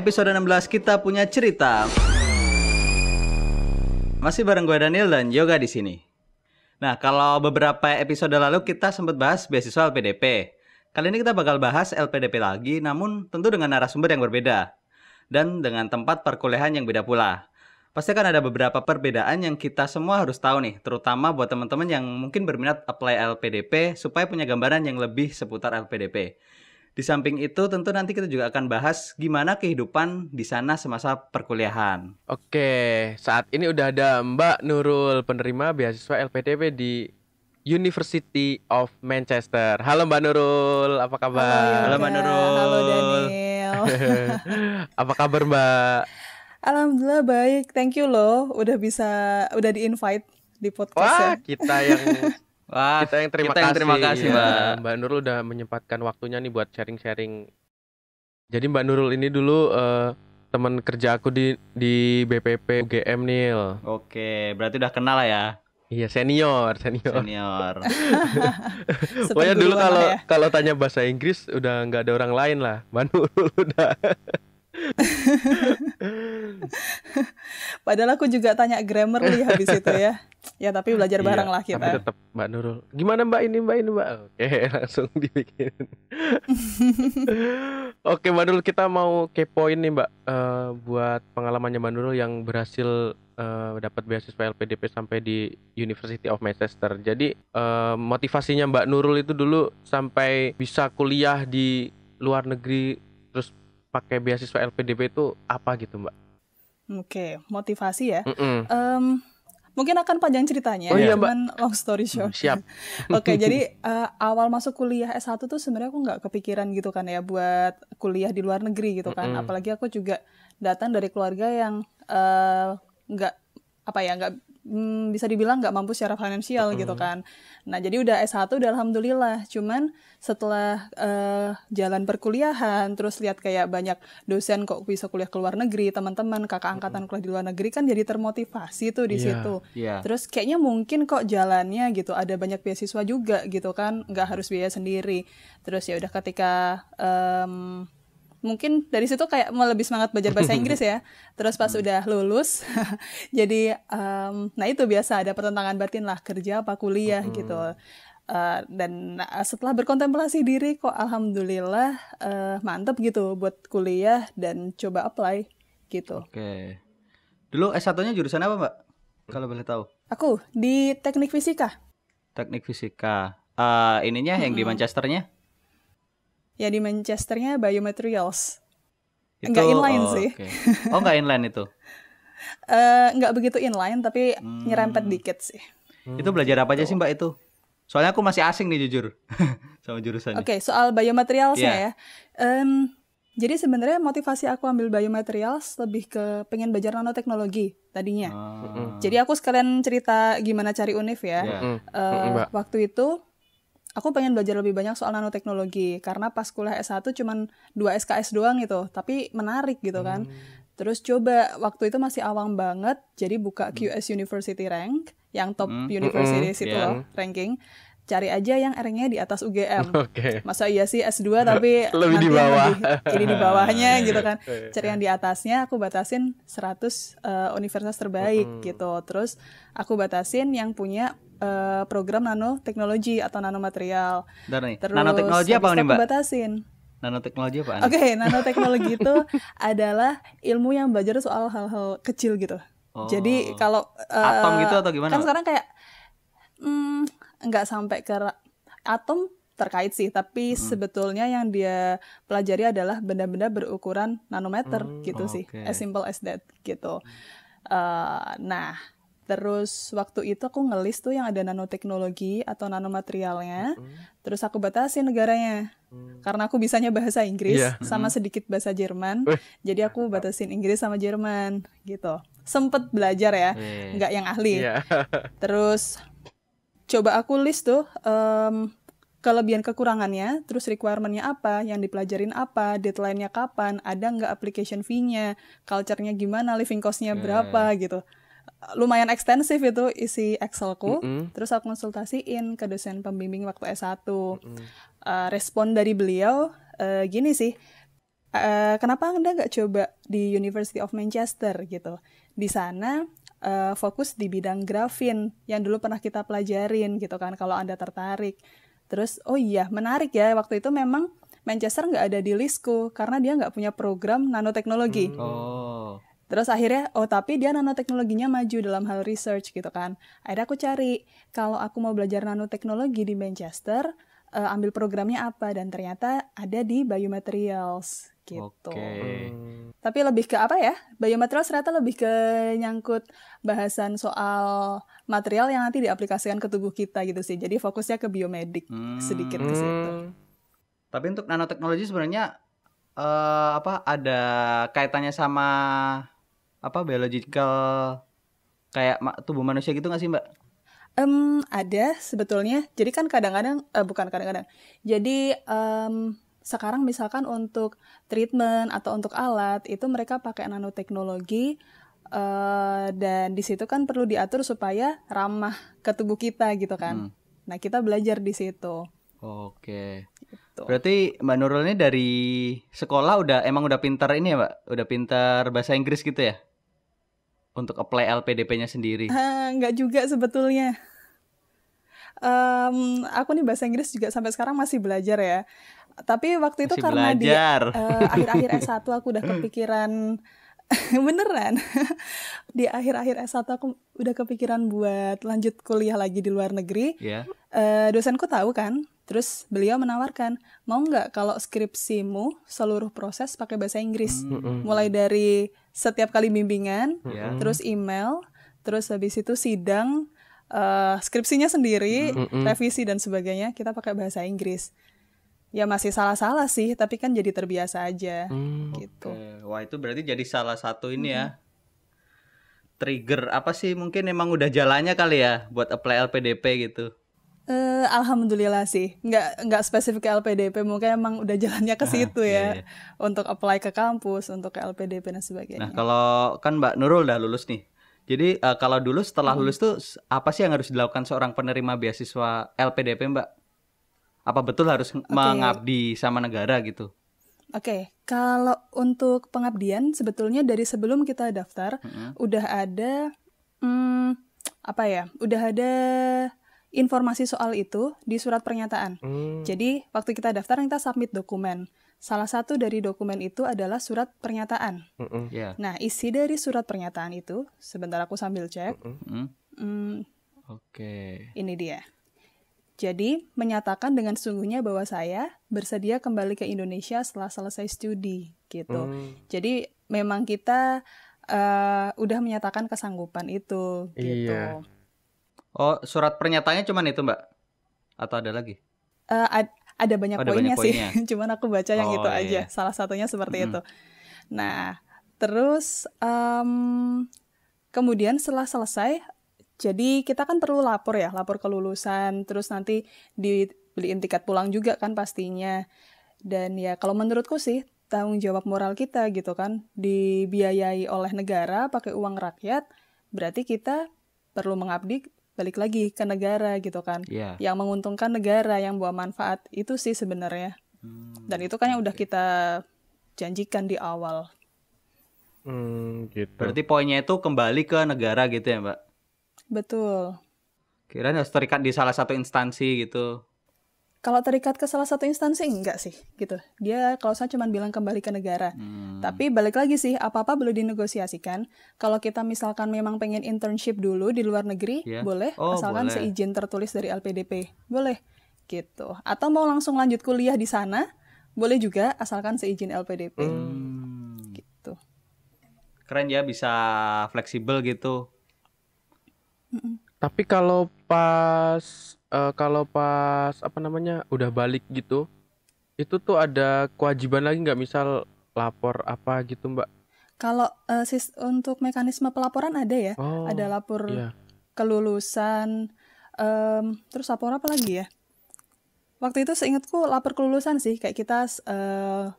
episode 16 kita punya cerita. Masih bareng gue Daniel dan Yoga di sini. Nah, kalau beberapa episode lalu kita sempat bahas beasiswa LPDP. Kali ini kita bakal bahas LPDP lagi, namun tentu dengan narasumber yang berbeda dan dengan tempat perkuliahan yang beda pula. Pasti kan ada beberapa perbedaan yang kita semua harus tahu nih, terutama buat teman-teman yang mungkin berminat apply LPDP supaya punya gambaran yang lebih seputar LPDP. Di samping itu tentu nanti kita juga akan bahas gimana kehidupan di sana semasa perkuliahan. Oke, saat ini udah ada Mbak Nurul, penerima beasiswa LPDP di University of Manchester. Halo Mbak Nurul, apa kabar? Halo Mbak Nurul. Halo Daniel. Apa kabar Mbak? Alhamdulillah baik, thank you loh. Udah di-invite di podcast Wah, ya. kita yang terima kasih ya. Mbak Nurul udah menyempatkan waktunya nih buat sharing-sharing. Jadi Mbak Nurul ini dulu teman kerja aku di BPP UGM Nil. Oke, berarti udah kenal lah ya. Iya, senior. Pokoknya dulu kalau tanya bahasa Inggris udah nggak ada orang lain lah. Mbak Nurul udah. Padahal aku juga tanya Grammarly habis itu ya. Ya tapi belajar bareng lah kita. Tapi tetap Mbak Nurul. Gimana Mbak ini Mbak? Oke, langsung dibikin. Oke Mbak Nurul, kita mau kepoin nih Mbak, buat pengalamannya Mbak Nurul yang berhasil dapat beasiswa LPDP sampai di University of Manchester. Jadi motivasinya Mbak Nurul itu dulu sampai bisa kuliah di luar negeri terus pakai beasiswa LPDP itu apa gitu Mbak? Oke, motivasi ya. Mungkin akan panjang ceritanya, cuman long story short. Siap. Oke, jadi awal masuk kuliah S1 tuh sebenarnya aku nggak kepikiran gitu kan ya buat kuliah di luar negeri gitu kan. Apalagi aku juga datang dari keluarga yang nggak bisa dibilang nggak mampu secara finansial gitu kan. Nah jadi udah S1 udah alhamdulillah. Cuman setelah jalan perkuliahan, terus lihat kayak banyak dosen kok bisa kuliah ke luar negeri, teman-teman kakak angkatan kuliah di luar negeri kan jadi termotivasi tuh di situ. Terus kayaknya mungkin kok jalannya gitu ada banyak beasiswa juga gitu kan, nggak harus biaya sendiri. Terus ya udah ketika mungkin dari situ kayak mau lebih semangat belajar bahasa Inggris ya. Terus pas udah lulus, jadi nah itu biasa ada pertentangan batin lah, kerja apa kuliah gitu. Dan setelah berkontemplasi diri kok alhamdulillah mantep gitu buat kuliah dan coba apply gitu. Oke. Dulu S1-nya jurusan apa Mbak? Kalau boleh tahu. Aku di teknik fisika. Teknik fisika. Ininya yang di Manchesternya? Ya di Manchesternya biomaterials. Enggak inline sih. Okay. Oh enggak inline itu? Enggak begitu inline tapi nyerempet dikit sih. Itu belajar apa aja sih Mbak itu? Soalnya aku masih asing nih jujur sama jurusannya. Oke, soal biomaterialsnya ya. Jadi sebenarnya motivasi aku ambil biomaterials lebih ke pengen belajar nanoteknologi tadinya. Jadi aku sekalian cerita gimana cari univ ya. Waktu itu aku pengen belajar lebih banyak soal nanoteknologi karena pas kuliah S1 cuman 2 SKS doang gitu, tapi menarik gitu kan. Terus coba waktu itu masih awam banget, jadi buka QS University Rank yang top university situ loh, ranking. Cari aja yang R-nya di atas UGM. Masa iya sih S2 tapi lebih di bawah. Jadi di bawahnya gitu kan. Cari yang di atasnya, aku batasin 100 universitas terbaik gitu. Terus aku batasin yang punya program nanoteknologi atau nanomaterial. Terus nanoteknologi apa nih Mbak? Aku batasin. Nanoteknologi apa? Oke, nanoteknologi itu adalah ilmu yang belajar soal hal-hal kecil gitu. Jadi kalau atom gitu atau gimana? Kan sekarang kayak nggak sampai ke atom terkait sih, tapi sebetulnya yang dia pelajari adalah benda-benda berukuran nanometer gitu sih, as simple as that gitu. Nah, terus waktu itu aku ngelis tuh yang ada nanoteknologi atau nanomaterialnya, terus aku batasin negaranya. Karena aku bisanya bahasa Inggris sama sedikit bahasa Jerman, jadi aku batasin Inggris sama Jerman gitu. Sempet belajar ya, nggak yang ahli. Terus coba aku list tuh kelebihan kekurangannya, terus requirement-nya apa, yang dipelajarin apa, deadline-nya kapan, ada nggak application fee-nya, culture-nya gimana, living cost-nya berapa gitu. Lumayan ekstensif itu isi Excel-ku. Terus aku konsultasiin ke dosen pembimbing waktu S1. Respon dari beliau gini sih, kenapa Anda nggak coba di University of Manchester gitu? Di sana fokus di bidang grafin yang dulu pernah kita pelajarin gitu kan, kalau Anda tertarik. Terus, oh iya, menarik ya, waktu itu memang Manchester nggak ada di listku karena dia nggak punya program nanoteknologi. Oh. Terus akhirnya, tapi dia nanoteknologinya maju dalam hal research gitu kan. Akhirnya aku cari, kalau aku mau belajar nanoteknologi di Manchester, ambil programnya apa, dan ternyata ada di biomaterials gitu. Tapi lebih ke apa ya? Biomaterials ternyata lebih ke nyangkut bahasan soal material yang nanti diaplikasikan ke tubuh kita gitu sih. Jadi fokusnya ke biomedik sedikit ke situ. Tapi untuk nanoteknologi sebenarnya ada kaitannya sama biological kayak tubuh manusia gitu nggak sih Mbak? Ada sebetulnya. Jadi kan kadang-kadang, bukan kadang-kadang. Jadi sekarang misalkan untuk treatment atau untuk alat itu mereka pakai nanoteknologi, dan di situ kan perlu diatur supaya ramah ke tubuh kita gitu kan. Nah kita belajar di situ. Oke. Gitu. Berarti Mbak Nurul ini dari sekolah emang udah pintar ini ya Mbak? Udah pintar bahasa Inggris gitu ya? Untuk apply LPDP-nya sendiri? Nggak juga sebetulnya. Aku nih bahasa Inggris juga sampai sekarang masih belajar ya. Tapi waktu itu Masih karena belajar. di akhir-akhir S1 aku udah kepikiran beneran. Di akhir-akhir S1 aku udah kepikiran buat lanjut kuliah lagi di luar negeri. Yeah. Dosenku tahu kan, terus beliau menawarkan, mau nggak kalau skripsimu seluruh proses pakai bahasa Inggris, mulai dari setiap kali bimbingan, terus email, terus habis itu sidang, skripsinya sendiri, revisi dan sebagainya, kita pakai bahasa Inggris. Ya masih salah-salah sih, tapi kan jadi terbiasa aja gitu. Okay. Wah itu berarti jadi salah satu ini ya trigger apa sih, mungkin emang udah jalannya kali ya buat apply LPDP gitu. Alhamdulillah sih, nggak spesifik ke LPDP, mungkin emang udah jalannya ke situ ya, untuk apply ke kampus, untuk ke LPDP dan sebagainya. Nah kalau kan Mbak Nurul udah lulus nih, jadi kalau dulu setelah lulus tuh apa sih yang harus dilakukan seorang penerima beasiswa LPDP Mbak? Apa betul harus mengabdi sama negara gitu? Oke, kalau untuk pengabdian sebetulnya dari sebelum kita daftar udah ada udah ada informasi soal itu di surat pernyataan. Jadi waktu kita daftar kita submit dokumen. Salah satu dari dokumen itu adalah surat pernyataan. Nah, isi dari surat pernyataan itu, sebentar aku sambil cek. Ini dia. Jadi, menyatakan dengan sesungguhnya bahwa saya bersedia kembali ke Indonesia setelah selesai studi, gitu. Jadi, memang kita udah menyatakan kesanggupan itu, gitu. Oh, surat pernyataannya cuman itu, Mbak? Atau ada lagi? Ada banyak poinnya sih, cuman aku baca yang itu aja. Salah satunya seperti itu. Nah, terus kemudian setelah selesai, jadi kita kan perlu lapor kelulusan, terus nanti dibeliin tiket pulang juga kan pastinya. Dan ya kalau menurutku sih tanggung jawab moral kita gitu kan, dibiayai oleh negara pakai uang rakyat, berarti kita perlu mengabdi balik lagi ke negara gitu kan. Yang menguntungkan negara, yang bawa manfaat, itu sih sebenarnya. Dan itu kan yang udah kita janjikan di awal. Gitu. Berarti poinnya itu kembali ke negara gitu ya Mbak? Betul. Kirain harus terikat di salah satu instansi gitu. Kalau terikat ke salah satu instansi enggak sih gitu. Dia kalau saya cuma bilang kembali ke negara. Tapi balik lagi sih, apa-apa boleh dinegosiasikan. Kalau kita misalkan memang pengen internship dulu di luar negeri, boleh. Asalkan seizin tertulis dari LPDP. Boleh gitu. Atau mau langsung lanjut kuliah di sana, boleh juga asalkan seizin LPDP. Gitu. Keren ya, bisa fleksibel gitu. Tapi kalau pas udah balik gitu, itu tuh ada kewajiban lagi nggak, misal lapor apa gitu Mbak? Kalau untuk mekanisme pelaporan ada ya, ada lapor kelulusan, terus lapor apa lagi ya? Waktu itu seingatku lapor kelulusan sih, kayak kita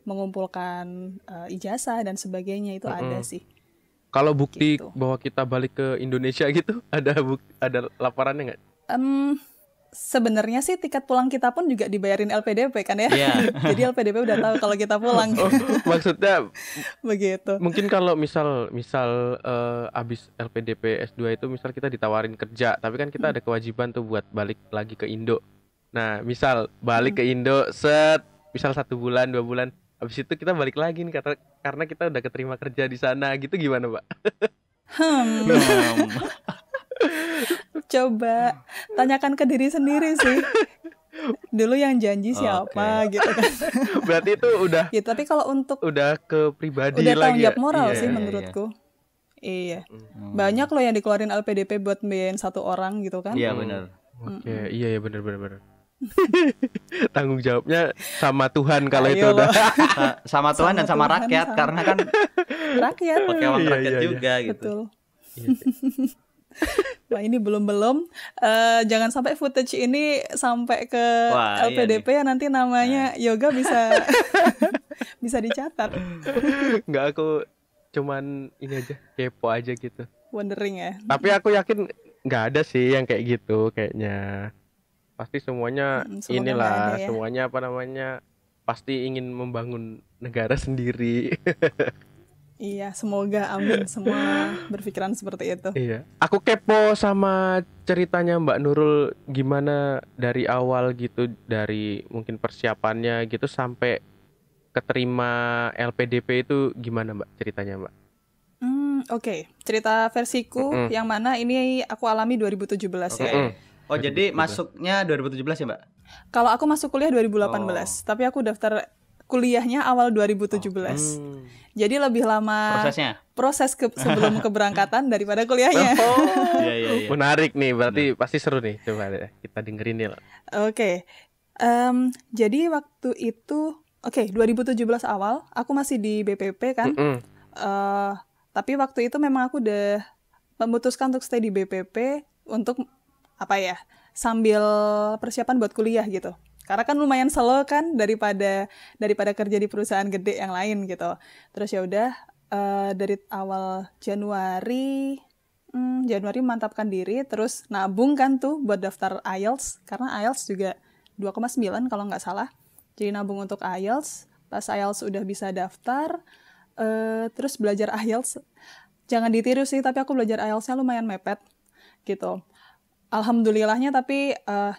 mengumpulkan ijazah dan sebagainya itu ada sih. Kalau bukti gitu, bahwa kita balik ke Indonesia gitu, ada laporannya nggak? sebenarnya sih tiket pulang kita pun juga dibayarin LPDP kan ya. Iya. Jadi LPDP udah tahu kalau kita pulang. Oh, maksudnya Begitu. mungkin kalau misal abis LPDP S2 itu misal kita ditawarin kerja, tapi kan kita ada kewajiban tuh buat balik lagi ke Indo. Nah, misal balik ke Indo misal 1 bulan, 2 bulan, habis itu kita balik lagi nih karena kita udah keterima kerja di sana gitu, gimana, Mbak? Coba tanyakan ke diri sendiri sih. Dulu yang janji siapa gitu kan. Berarti itu udah Ya, tapi kalau untuk udah ke pribadi udah tanggung lagi jawab ya? moral Iya, sih iya. menurutku. Iya. Banyak loh yang dikeluarin LPDP buat biayain 1 orang gitu kan. Iya benar. Oke, iya benar. Tanggung jawabnya sama Tuhan kalau itu Ayo udah. Sama Tuhan dan sama Tuhan, rakyat sama karena kan rakyat. pakai uang Iya, rakyat iya, iya. juga gitu. Betul. Wah, ini belum jangan sampai footage ini sampai ke Wah, iya LPDP ya, nanti namanya Yoga bisa bisa dicatat. Nggak, aku cuman ini aja, kepo aja gitu. Wondering ya. Tapi aku yakin nggak ada sih yang kayak gitu kayaknya. Pasti semuanya Semoga inilah, nggak ada ya. semuanya pasti ingin membangun negara sendiri. Iya, semoga amin semua berpikiran seperti itu. Iya. Aku kepo sama ceritanya Mbak Nurul, gimana dari awal gitu, dari mungkin persiapannya gitu sampai keterima LPDP itu gimana Mbak ceritanya Mbak? Oke. Cerita versiku yang mana ini aku alami 2017 ya. Oh, jadi masuknya 2017 ya, Mbak? Kalau aku masuk kuliah 2018, tapi aku daftar kuliahnya awal 2017. Jadi lebih lama Prosesnya. sebelum keberangkatan daripada kuliahnya. Iya. Menarik nih, berarti pasti seru nih. Coba deh kita dengerin nih. Oke. Jadi waktu itu 2017 awal aku masih di BPP kan. Tapi waktu itu memang aku udah memutuskan untuk stay di BPP untuk sambil persiapan buat kuliah gitu. Karena kan lumayan slow kan daripada kerja di perusahaan gede yang lain gitu. Terus ya udah dari awal Januari mantapkan diri, terus nabung kan tuh buat daftar IELTS, karena IELTS juga 2,9 kalau nggak salah. Jadi nabung untuk IELTS. Pas IELTS udah bisa daftar, terus belajar IELTS. Jangan ditiru sih, tapi aku belajar IELTS-nya lumayan mepet gitu. Alhamdulillahnya tapi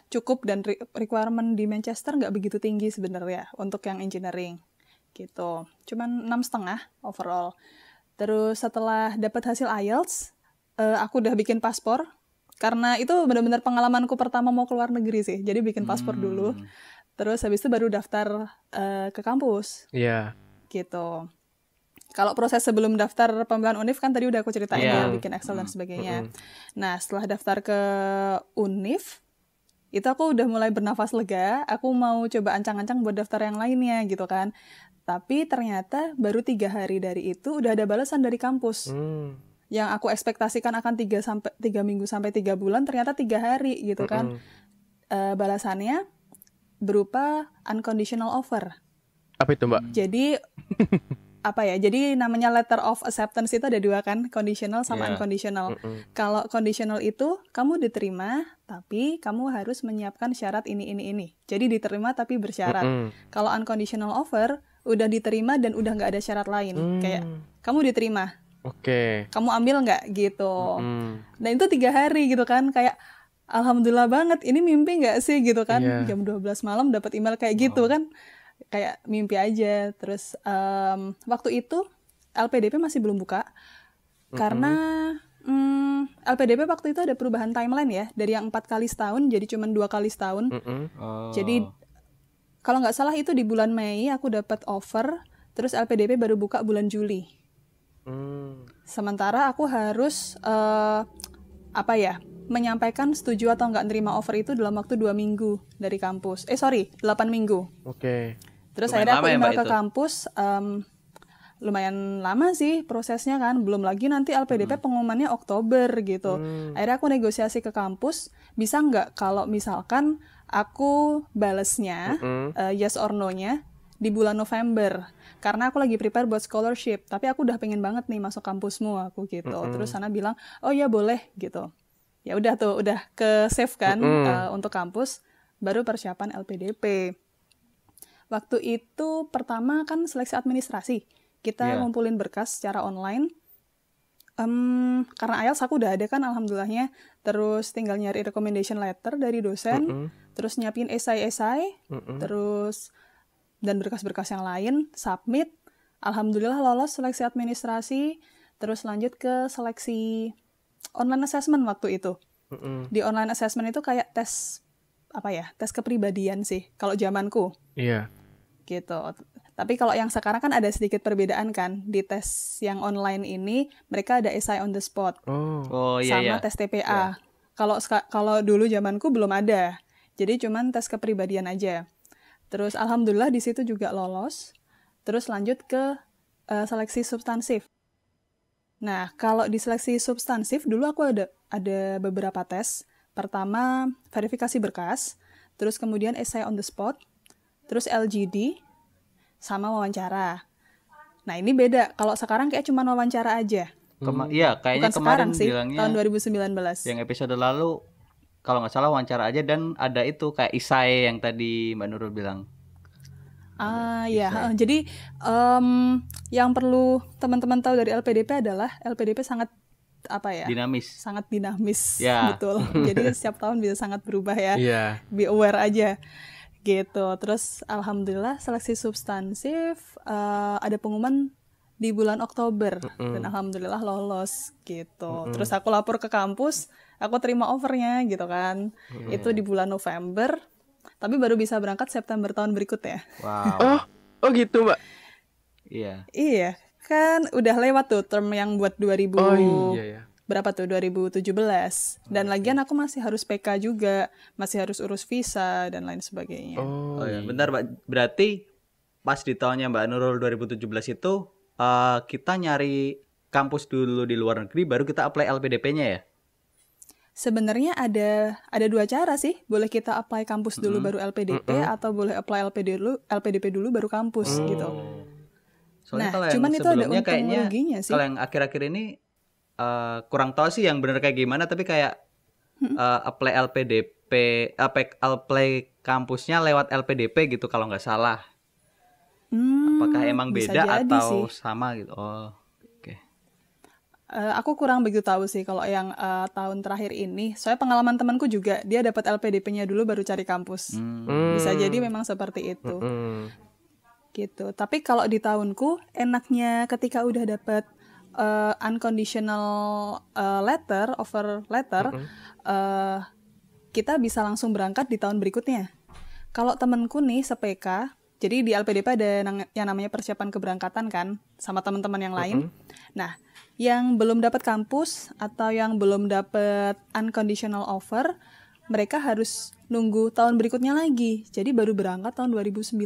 cukup, dan requirement di Manchester nggak begitu tinggi sebenarnya untuk yang engineering gitu. Cuman 6,5 overall. Terus setelah dapat hasil IELTS, aku udah bikin paspor. Karena itu benar-benar pengalamanku pertama mau keluar negeri sih. Jadi bikin paspor dulu. Terus habis itu baru daftar ke kampus. Iya. Gitu. Kalau proses sebelum daftar pemilihan UNIF kan tadi udah aku ceritain ya, bikin Excel dan sebagainya. Nah, setelah daftar ke UNIF, itu aku udah mulai bernafas lega, aku mau coba ancang-ancang buat daftar yang lainnya gitu kan. Tapi ternyata baru 3 hari dari itu udah ada balasan dari kampus. Yang aku ekspektasikan akan 3 minggu sampai 3 bulan, ternyata 3 hari gitu kan. Balasannya berupa unconditional offer. Apa itu Mbak? Jadi jadi namanya letter of acceptance itu ada 2 kan, conditional sama unconditional. Kalau conditional itu kamu diterima tapi kamu harus menyiapkan syarat ini. Jadi diterima tapi bersyarat. Kalau unconditional offer udah diterima dan udah nggak ada syarat lain. Kayak kamu diterima. Oke. Kamu ambil nggak gitu. Dan itu 3 hari gitu kan, kayak alhamdulillah banget, ini mimpi nggak sih gitu kan. Jam 12 malam dapat email kayak gitu kan. Kayak mimpi aja. Terus waktu itu LPDP masih belum buka karena LPDP waktu itu ada perubahan timeline ya, dari yang 4 kali setahun jadi cuma 2 kali setahun. Jadi kalau nggak salah itu di bulan Mei aku dapat offer, terus LPDP baru buka bulan Juli. Sementara aku harus menyampaikan setuju atau nggak nerima offer itu dalam waktu 2 minggu dari kampus. 8 minggu. Oke. Terus Lumayan akhirnya aku lama ya, email Mbak, ke itu? kampus, lumayan lama sih prosesnya kan. Belum lagi nanti LPDP pengumumannya Oktober gitu. Akhirnya aku negosiasi ke kampus, bisa nggak kalau misalkan aku balesnya yes or no-nya di bulan November. Karena aku lagi prepare buat scholarship, tapi aku udah pengen banget nih masuk kampusmu aku gitu. Terus sana bilang, oh ya boleh gitu. Ya udah tuh, udah ke save kan Mm-mm. untuk kampus, baru persiapan LPDP. Waktu itu pertama kan seleksi administrasi. Kita Iya. ngumpulin berkas secara online. Karena IELTS aku udah ada kan alhamdulillahnya. Terus tinggal nyari recommendation letter dari dosen. Mm-mm. Terus nyiapin esai-esai. Mm-mm. Terus dan berkas-berkas yang lain, submit. Alhamdulillah lolos seleksi administrasi. Terus lanjut ke seleksi online assessment waktu itu. Mm-mm. Di online assessment itu kayak tes tes kepribadian sih kalau zamanku Iya. gitu. Tapi kalau yang sekarang kan ada sedikit perbedaan kan. Di tes yang online ini mereka ada essay on the spot Oh. Oh iya sama iya. tes TPA. Kalau dulu zamanku belum ada. Jadi cuman tes kepribadian aja. Terus alhamdulillah di situ juga lolos. Terus lanjut ke seleksi substansif. Nah, kalau di seleksi substansif dulu aku ada beberapa tes. Pertama, verifikasi berkas, terus kemudian essay on the spot, terus LGD, sama wawancara. Nah, ini beda. Kalau sekarang kayak cuma wawancara aja. Iya, kayaknya Bukan kemarin sekarang sih, bilangnya tahun 2019. yang episode lalu kalau nggak salah wawancara aja dan ada itu kayak isai yang tadi Mbak Nurul bilang. Ya. Jadi yang perlu teman-teman tahu dari LPDP adalah LPDP sangat Dinamis. sangat dinamis, Ya. betul. Jadi setiap tahun bisa sangat berubah ya. Iya. Be aware aja gitu. Terus alhamdulillah seleksi substansif ada pengumuman di bulan Oktober dan alhamdulillah lolos gitu. Terus aku lapor ke kampus, aku terima offernya gitu kan. Itu di bulan November, tapi baru bisa berangkat September tahun berikutnya. Wow. Oh gitu, Mbak. Iya. Iya, kan udah lewat tuh term yang buat 2000 Oh iya ya. berapa tuh 2017. Dan lagian aku masih harus PK juga, masih harus urus visa dan lain sebagainya. Oh ya, bentar Mbak. Berarti pas di tahunnya Mbak Nurul 2017 itu kita nyari kampus dulu di luar negeri baru kita apply LPDP-nya ya? Sebenarnya ada dua cara sih. Boleh kita apply kampus dulu baru LPDP atau boleh apply LPDP dulu baru kampus gitu. Soalnya Nah, kalau yang cuman itu ada sebelumnya untung kayaknya ruginya sih. kalau yang akhir-akhir ini kurang tahu sih yang bener kayak gimana, tapi kayak apply LPDP, apply kampusnya lewat LPDP gitu kalau nggak salah. Apakah emang bisa beda jadi atau sih. sama gitu? Oh, oke. Aku kurang begitu tahu sih kalau yang tahun terakhir ini. Soalnya pengalaman temanku juga, dia dapat LPDP-nya dulu baru cari kampus. Bisa jadi memang seperti itu. Gitu. Tapi kalau di tahunku, enaknya ketika udah dapat unconditional offer letter, kita bisa langsung berangkat di tahun berikutnya. Kalau temanku nih se-PK, jadi di LPDP ada yang namanya persiapan keberangkatan kan, sama teman-teman yang lain. Nah, yang belum dapat kampus atau yang belum dapat unconditional offer, mereka harus nunggu tahun berikutnya lagi. Jadi baru berangkat tahun 2019.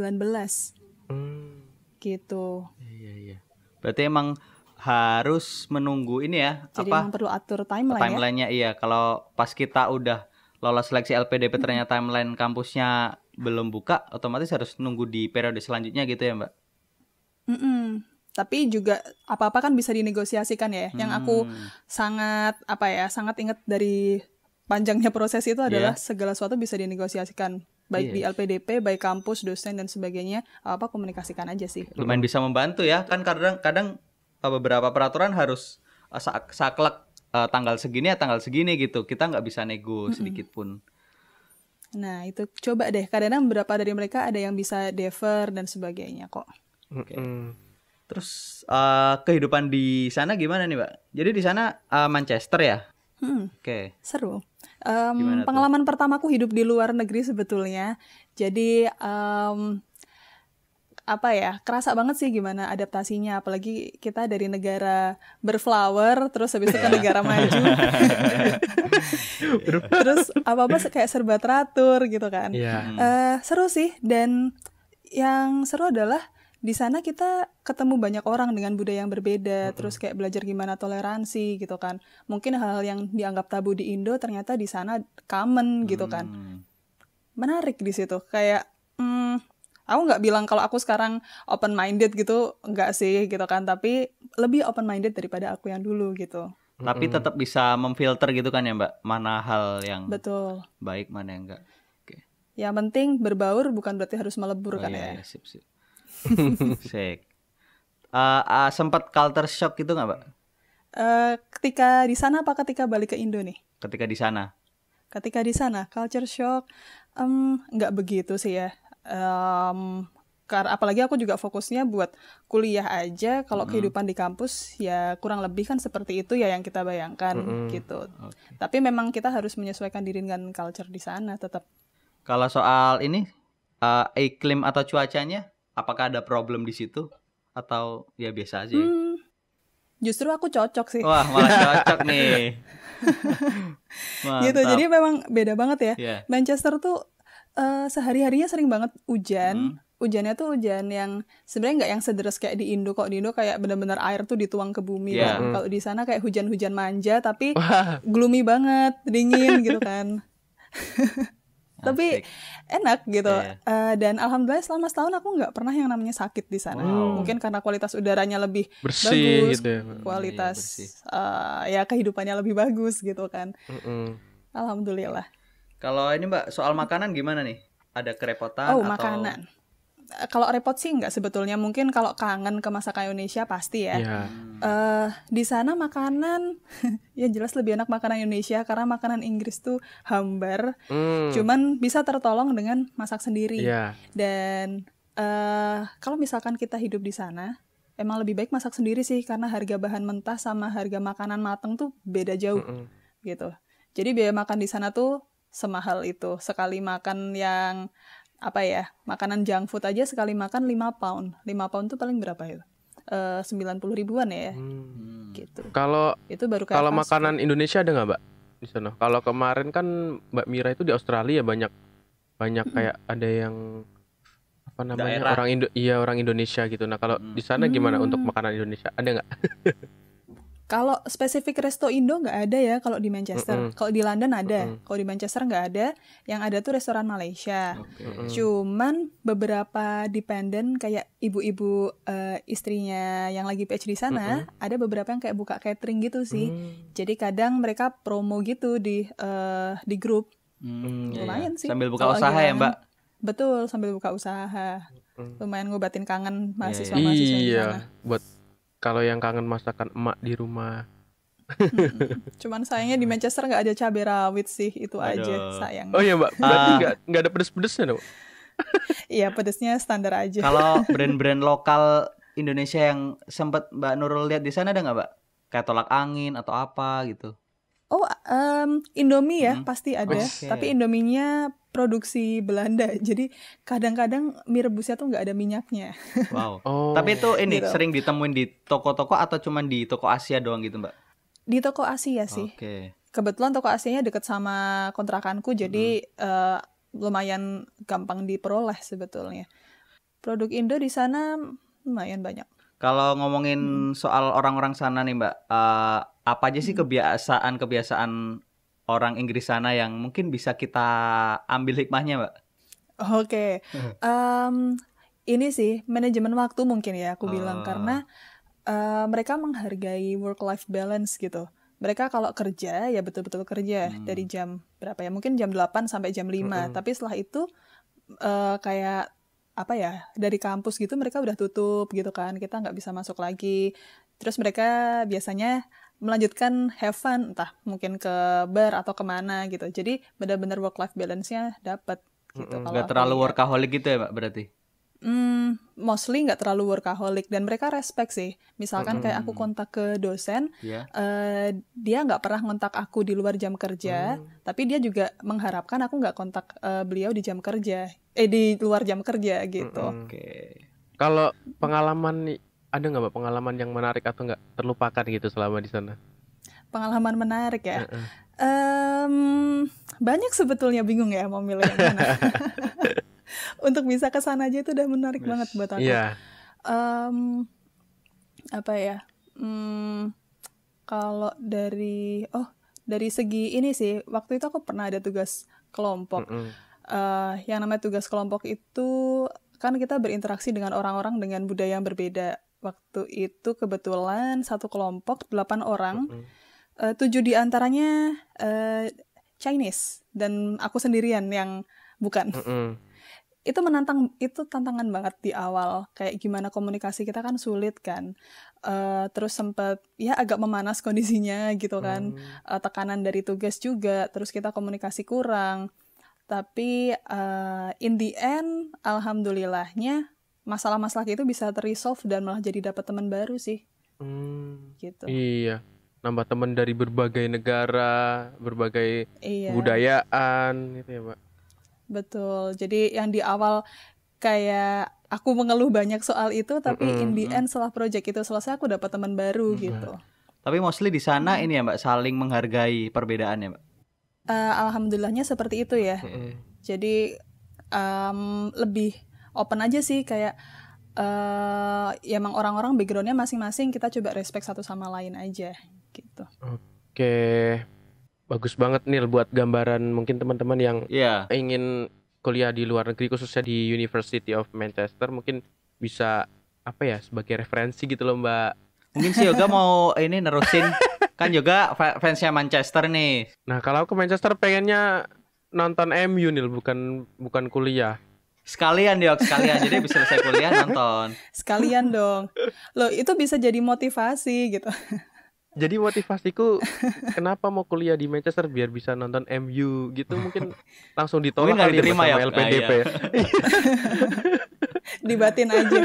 Gitu. Iya. Berarti emang harus menunggu ini ya, Jadi memang perlu atur timeline ya. timelinenya iya. Kalau pas kita udah lolos seleksi LPDP ternyata timeline kampusnya belum buka, otomatis harus nunggu di periode selanjutnya gitu ya Mbak? Tapi juga apa-apa kan bisa dinegosiasikan ya. Yang aku sangat ingat dari panjangnya proses itu adalah segala sesuatu bisa dinegosiasikan. Baik di LPDP, baik kampus, dosen dan sebagainya, apa komunikasikan aja sih. Lumayan bisa membantu ya. Kan kadang beberapa peraturan harus saklek tanggal segini gitu. Kita nggak bisa nego sedikit pun. Nah, itu coba deh. Kadang-kadang beberapa dari mereka ada yang bisa defer dan sebagainya kok. Oke. Terus kehidupan di sana gimana nih, Mbak? Jadi di sana Manchester ya? Oke. Seru. Gimana tuh? Pengalaman pertamaku hidup di luar negeri sebetulnya. Jadi kerasa banget sih gimana adaptasinya. Apalagi kita dari negara berflower, terus habis itu ke negara maju. Terus apa-apa kayak serba teratur gitu kan. Seru sih. Dan yang seru adalah di sana kita ketemu banyak orang dengan budaya yang berbeda, terus kayak belajar gimana toleransi gitu kan. Mungkin hal-hal yang dianggap tabu di Indo ternyata di sana common gitu kan. Menarik di situ. Kayak aku nggak bilang kalau aku sekarang open minded gitu, nggak sih gitu kan. Tapi lebih open minded daripada aku yang dulu gitu. Tapi tetap bisa memfilter gitu kan ya Mbak, mana hal yang Betul. baik, mana yang enggak. Oke. Yang penting berbaur bukan berarti harus melebur Oh kan iya, ya. sip. Sik. Sempat culture shock gitu nggak Mbak? Ketika di sana apa ketika balik ke Indo nih? Ketika di sana? Ketika di sana culture shock nggak begitu sih ya. Karena apalagi aku juga fokusnya buat kuliah aja. Kalau kehidupan di kampus ya kurang lebih kan seperti itu ya yang kita bayangkan gitu. Oke. Tapi memang kita harus menyesuaikan diri dengan culture di sana tetap. Kalau soal ini iklim atau cuacanya, apakah ada problem di situ atau ya biasa aja? Justru aku cocok sih. Wah, malah cocok nih. Gitu. Jadi memang beda banget ya. Yeah. Manchester tuh sehari-harinya sering banget hujan. Hujannya tuh hujan yang sebenarnya nggak yang sederas kayak di Indo. Kok di Indo kayak benar-benar air tuh dituang ke bumi Yeah. kan. Kalau di sana kayak hujan-hujan manja tapi gloomy banget, dingin gitu kan. Tapi enak gitu. Dan alhamdulillah selama setahun aku nggak pernah yang namanya sakit di sana. Mungkin karena kualitas udaranya lebih Bersih bagus, gitu ya. kualitas ya kehidupannya lebih bagus gitu kan. Alhamdulillah. Kalau ini Mbak, soal makanan gimana nih? Ada kerepotan atau makanan. Kalau repot sih nggak sebetulnya. Mungkin kalau kangen ke masakan Indonesia pasti ya. Iya. Di sana makanan ya jelas lebih enak makanan Indonesia karena makanan Inggris tuh hambar. Cuman bisa tertolong dengan masak sendiri. Iya. Dan kalau misalkan kita hidup di sana, emang lebih baik masak sendiri sih karena harga bahan mentah sama harga makanan mateng tuh beda jauh gitu. Jadi biaya makan di sana tuh semahal itu. Sekali makan yang makanan junk food aja sekali makan 5 pound. 5 pound tuh paling berapa ya? 90 ribuan ya. Gitu. Kalau itu baru kayak kalau fast makanan Indonesia ada nggak Mbak di sana? Kalau kemarin kan Mbak Mira itu di Australia banyak kayak ada yang apa namanya daerah. orang Indonesia gitu. Nah kalau di sana gimana untuk makanan Indonesia? Ada nggak? Kalau spesifik resto Indo nggak ada ya kalau di Manchester. Kalau di London ada. Kalau di Manchester nggak ada. Yang ada tuh restoran Malaysia. Cuman beberapa dependent kayak ibu-ibu istrinya yang lagi PhD di sana, ada beberapa yang kayak buka catering gitu sih. Jadi kadang mereka promo gitu di grup. Lumayan sih. Sambil buka Kalau usaha lagi ya kangen. Mbak? Betul, sambil buka usaha. Lumayan ngobatin kangen mahasiswa-mahasiswa di sana. Buat kalau yang kangen masakan emak di rumah. Cuman sayangnya di Manchester nggak ada cabai rawit sih, itu aja sayang. Oh iya Mbak, berarti nggak ada pedes-pedesnya dong? Iya, pedesnya standar aja. Kalau brand-brand lokal Indonesia yang sempat Mbak Nurul lihat di sana ada nggak Mbak? Kayak tolak angin atau apa gitu? Oh, Indomie ya pasti ada. Tapi Indominya produksi Belanda. Jadi kadang-kadang mie rebusnya tuh nggak ada minyaknya. Wow. Tapi itu ini Gitu. sering ditemuin di toko-toko atau cuma di toko Asia doang gitu Mbak? Di toko Asia sih. Kebetulan toko Asianya deket sama kontrakanku, jadi lumayan gampang diperoleh sebetulnya. Produk Indo di sana lumayan banyak. Kalau ngomongin soal orang-orang sana nih Mbak, apa aja sih kebiasaan orang Inggris sana yang mungkin bisa kita ambil hikmahnya Mbak? Oke. Ini sih manajemen waktu mungkin ya aku bilang, karena mereka menghargai work-life balance gitu. Mereka kalau kerja ya betul-betul kerja dari jam berapa ya? Mungkin jam 8 sampai jam 5. Tapi setelah itu kayak apa ya, dari kampus gitu mereka udah tutup gitu kan. Kita nggak bisa masuk lagi. Terus mereka biasanya melanjutkan have fun, entah mungkin ke bar atau kemana gitu. Jadi benar-benar work-life balance-nya dapat gitu. Nggak terlalu workaholic gitu ya Mbak berarti? Mostly nggak terlalu workaholic dan mereka respect sih. Misalkan kayak aku kontak ke dosen, dia nggak pernah kontak aku di luar jam kerja, tapi dia juga mengharapkan aku nggak kontak beliau di jam kerja, di luar jam kerja gitu. Kalau pengalaman ada nggak Mbak pengalaman yang menarik atau nggak terlupakan gitu selama di sana? Pengalaman menarik ya. Banyak sebetulnya, bingung ya mau milih yang mana. Untuk bisa ke sana aja itu udah menarik banget buat aku. Apa ya? Kalau dari segi ini sih, waktu itu aku pernah ada tugas kelompok. Yang namanya tugas kelompok itu kan kita berinteraksi dengan orang-orang dengan budaya yang berbeda. Waktu itu kebetulan satu kelompok 8 orang. 7 di antaranya Chinese dan aku sendirian yang bukan. Itu tantangan banget di awal, kayak gimana komunikasi kita kan sulit kan, terus sempet ya agak memanas kondisinya gitu kan, tekanan dari tugas juga, terus kita komunikasi kurang, tapi in the end alhamdulillahnya masalah-masalah itu bisa terresolve dan malah jadi dapat teman baru sih. Gitu. Iya, nambah teman dari berbagai negara, berbagai budayaan gitu ya, Mbak. Betul. Jadi yang di awal kayak aku mengeluh banyak soal itu, tapi in the end setelah project itu selesai aku dapat teman baru gitu. Tapi mostly di sana ini ya Mbak, saling menghargai perbedaan ya Mbak. Alhamdulillahnya seperti itu ya. Jadi lebih open aja sih, kayak ya emang orang-orang backgroundnya masing-masing, kita coba respect satu sama lain aja gitu. Oke. Bagus banget Nil buat gambaran mungkin teman-teman yang ingin kuliah di luar negeri, khususnya di University of Manchester, mungkin bisa sebagai referensi gitu loh Mbak. Mungkin si Yoga mau ini nerusin, kan Yoga fansnya Manchester nih. Nah kalau ke Manchester pengennya nonton MU Nil, bukan kuliah. Sekalian jadi bisa selesai kuliah nonton. Sekalian dong. Loh itu bisa jadi motivasi gitu. Jadi motivasiku kenapa mau kuliah di Manchester biar bisa nonton MU gitu, mungkin langsung ditolak kali diterima sama ya LPDP. Ya. Dibatin aja.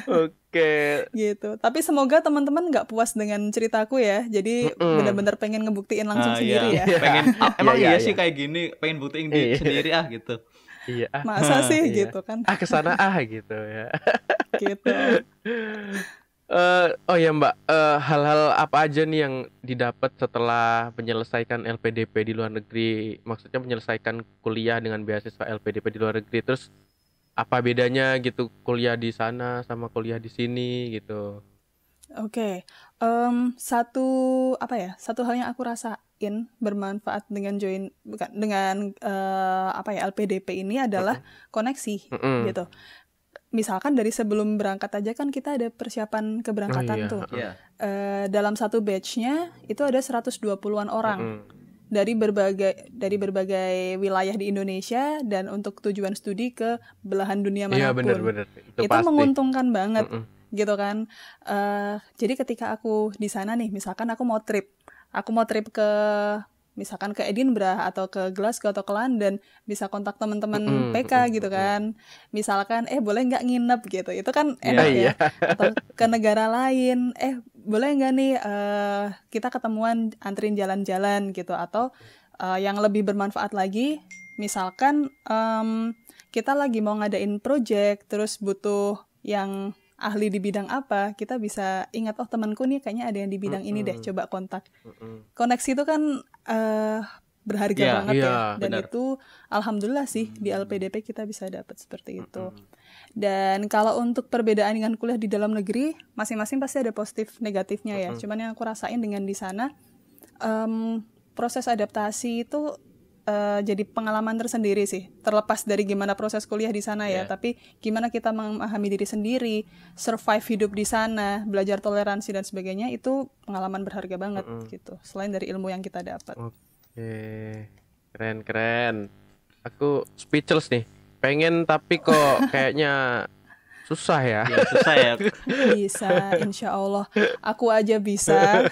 Oke. Gitu. Tapi semoga teman-teman nggak puas dengan ceritaku ya. Jadi benar-benar pengen ngebuktiin langsung sendiri ya. Pengen emang iya sih kayak gini, pengen buktiin sendiri gitu. Iya. Masa sih gitu kan. Kesana gitu ya. Gitu. Oh ya Mbak, hal-hal apa aja nih yang didapat setelah menyelesaikan LPDP di luar negeri? Maksudnya menyelesaikan kuliah dengan beasiswa LPDP di luar negeri. Terus apa bedanya gitu kuliah di sana sama kuliah di sini gitu? Oke. Satu hal yang aku rasain bermanfaat dengan LPDP ini adalah koneksi gitu. Misalkan dari sebelum berangkat aja kan kita ada persiapan keberangkatan tuh. Dalam satu batch-nya itu ada 120-an orang dari berbagai wilayah di Indonesia dan untuk tujuan studi ke belahan dunia manapun. Iya benar. Itu menguntungkan banget gitu kan. Jadi ketika aku di sana nih, misalkan aku mau trip ke misalkan ke Edinburgh atau ke Glasgow atau ke London, bisa kontak teman-teman PK gitu kan. Misalkan boleh nggak nginep gitu, itu kan enak ya. Atau ke negara lain, boleh nggak nih kita ketemuan anterin jalan-jalan gitu. Atau yang lebih bermanfaat lagi, misalkan kita lagi mau ngadain project, terus butuh yang ahli di bidang apa, kita bisa ingat, oh temanku nih kayaknya ada yang di bidang ini deh, coba kontak. Koneksi itu kan berharga banget ya, dan itu alhamdulillah sih di LPDP kita bisa dapat seperti itu. Dan kalau untuk perbedaan dengan kuliah di dalam negeri, masing-masing pasti ada positif negatifnya ya. Cuman yang aku rasain dengan di sana, proses adaptasi itu jadi pengalaman tersendiri sih, terlepas dari gimana proses kuliah di sana ya, tapi gimana kita memahami diri sendiri, survive hidup di sana, belajar toleransi dan sebagainya, itu pengalaman berharga banget gitu, selain dari ilmu yang kita dapat. Oke, keren. Aku speechless nih, pengen tapi kok kayaknya susah ya. Susah ya. Bisa, insya Allah, aku aja bisa.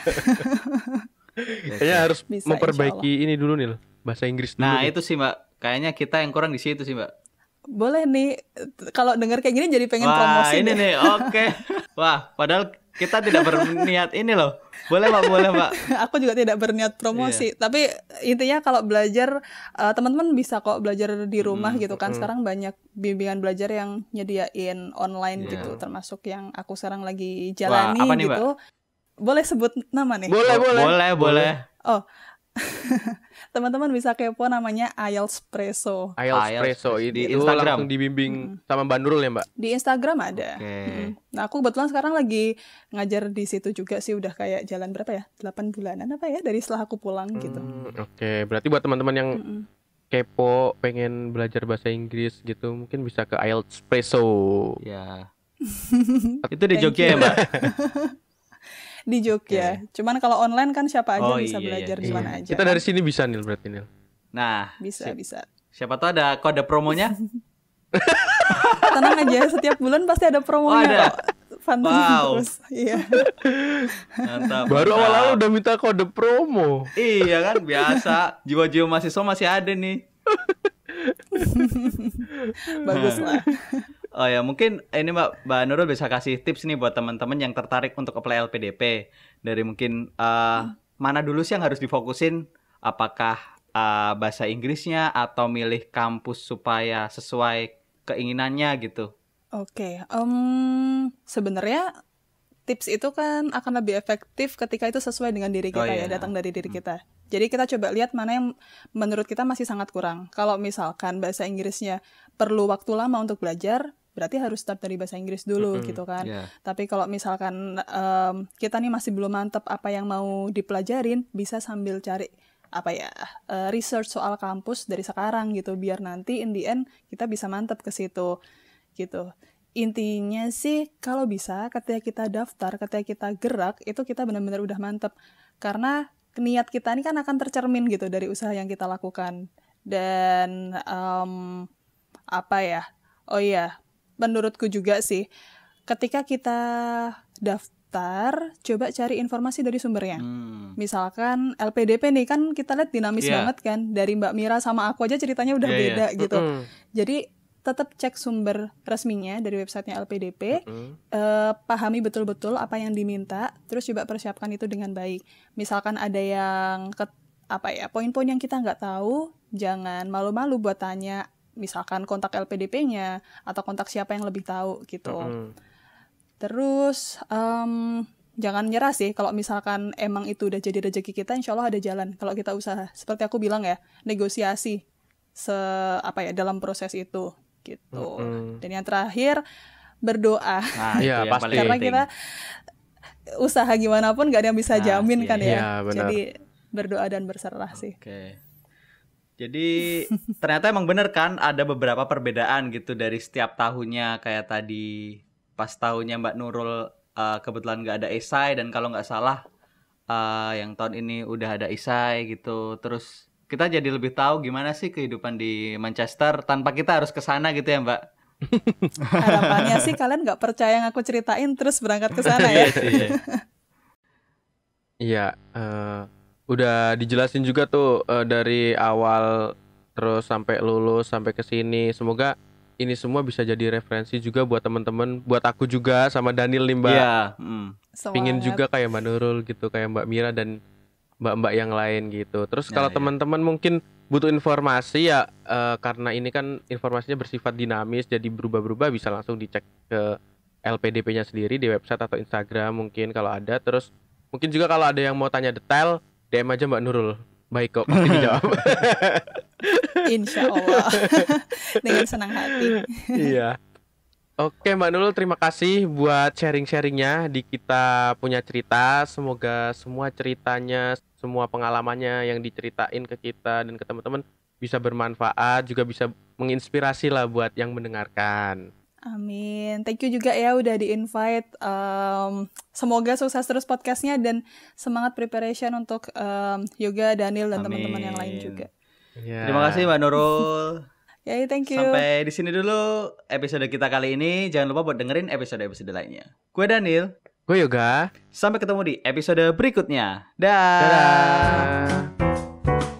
Kayaknya harus memperbaiki ini dulu nih, bahasa Inggris dulu. Nah itu sih Mbak, kayaknya kita yang kurang di situ sih Mbak. Boleh nih, kalau dengar kayak gini jadi pengen promosi. Ini nih, oke. Wah, padahal kita tidak berniat ini loh. Boleh Mbak. Aku juga tidak berniat promosi, tapi intinya kalau belajar, teman-teman bisa kok belajar di rumah gitu kan. Sekarang banyak bimbingan belajar yang nyediain online gitu, termasuk yang aku sekarang lagi jalani. Wah, apa nih, gitu. Mbak? Boleh sebut nama nih? Boleh. Oh. Teman-teman bisa kepo, namanya IELTS Presso. IELTS Presso di itu Instagram langsung dibimbing sama Mbak Nurul ya Mbak? Di Instagram ada. Nah aku kebetulan sekarang lagi ngajar di situ juga sih, udah kayak jalan berapa ya, 8 bulanan apa ya dari setelah aku pulang gitu. Oke, berarti buat teman-teman yang kepo pengen belajar bahasa Inggris gitu, mungkin bisa ke IELTS Presso. Ya. Itu di Jogja ya Mbak? di Jogja. Cuman kalau online kan siapa aja bisa belajar di mana aja. Kita dari sini bisa Nil berarti Nil. Nah, bisa. Siapa tahu ada kode promonya. Tenang aja, setiap bulan pasti ada promonya kok. Pantengin terus. Iya. Mantap. Baru awal-awal udah minta kode promo. Iya kan, biasa. Jiwa-jiwa mahasiswa masih ada nih. Bagus lah. Oh ya, mungkin ini Mbak Nurul bisa kasih tips nih buat teman-teman yang tertarik untuk apply LPDP. Dari mungkin mana dulu sih yang harus difokusin? Apakah bahasa Inggrisnya atau milih kampus supaya sesuai keinginannya gitu? Oke, sebenarnya tips itu kan akan lebih efektif ketika itu sesuai dengan diri kita datang dari diri kita. Jadi kita coba lihat mana yang menurut kita masih sangat kurang. Kalau misalkan bahasa Inggrisnya perlu waktu lama untuk belajar, berarti harus start dari bahasa Inggris dulu gitu kan. Tapi kalau misalkan kita nih masih belum mantap apa yang mau dipelajarin, bisa sambil cari research soal kampus dari sekarang gitu, biar nanti in the end kita bisa mantap ke situ gitu. Intinya sih kalau bisa ketika kita daftar, ketika kita gerak, itu kita benar-benar udah mantep. Karena niat kita ini kan akan tercermin gitu dari usaha yang kita lakukan. Dan menurutku juga sih, ketika kita daftar, coba cari informasi dari sumbernya. Misalkan LPDP nih kan kita lihat dinamis banget kan. Dari Mbak Mira sama aku aja ceritanya udah beda gitu. Jadi tetap cek sumber resminya dari websitenya LPDP, pahami betul-betul apa yang diminta, terus coba persiapkan itu dengan baik. Misalkan ada yang poin-poin yang kita nggak tahu, jangan malu-malu buat tanya, misalkan kontak LPDP-nya atau kontak siapa yang lebih tahu gitu. Terus jangan nyerah sih, kalau misalkan emang itu udah jadi rezeki kita, insya Allah ada jalan. Kalau kita usaha, seperti aku bilang ya, negosiasi dalam proses itu. Gitu. Dan yang terakhir berdoa. Pasti. Karena kita usaha gimana pun gak ada yang bisa jamin kan ya. Jadi berdoa dan berserah sih. Jadi ternyata emang bener kan ada beberapa perbedaan gitu dari setiap tahunnya. Kayak tadi pas tahunnya Mbak Nurul kebetulan gak ada esai, dan kalau gak salah yang tahun ini udah ada esai gitu. Terus kita jadi lebih tahu gimana sih kehidupan di Manchester tanpa kita harus ke sana gitu ya, Mbak. Harapannya sih kalian nggak percaya yang aku ceritain terus berangkat ke sana ya. Iya, udah dijelasin juga tuh dari awal terus sampai lulus sampai ke sini. Semoga ini semua bisa jadi referensi juga buat teman-teman, buat aku juga sama Daniel nih, Mbak. Iya, Pingin juga kayak Mbak Nurul gitu, kayak Mbak Mira dan mbak-mbak yang lain gitu. Terus kalau teman-teman mungkin butuh informasi ya, karena ini kan informasinya bersifat dinamis, jadi berubah-berubah, bisa langsung dicek ke LPDP-nya sendiri di website atau Instagram mungkin kalau ada. Terus mungkin juga kalau ada yang mau tanya detail, DM aja Mbak Nurul. Baik kok, pasti dijawab. Insya Allah. Dengan senang hati. Iya. Oke Mbak Nurul, terima kasih buat sharing-sharingnya di Kita Punya Cerita. Semoga semua ceritanya, semua pengalamannya yang diceritain ke kita dan ke teman-teman bisa bermanfaat, juga bisa menginspirasi lah buat yang mendengarkan. Amin. Thank you juga ya udah di-invite. Semoga sukses terus podcastnya dan semangat preparation untuk Yoga, Daniel, dan teman-teman yang lain juga. Terima kasih Mbak Nurul. Thank you. Sampai di sini dulu episode kita kali ini. Jangan lupa buat dengerin episode-episode lainnya. Gue Daniel. Gue Yoga. Sampai ketemu di episode berikutnya. Dah. Dadah.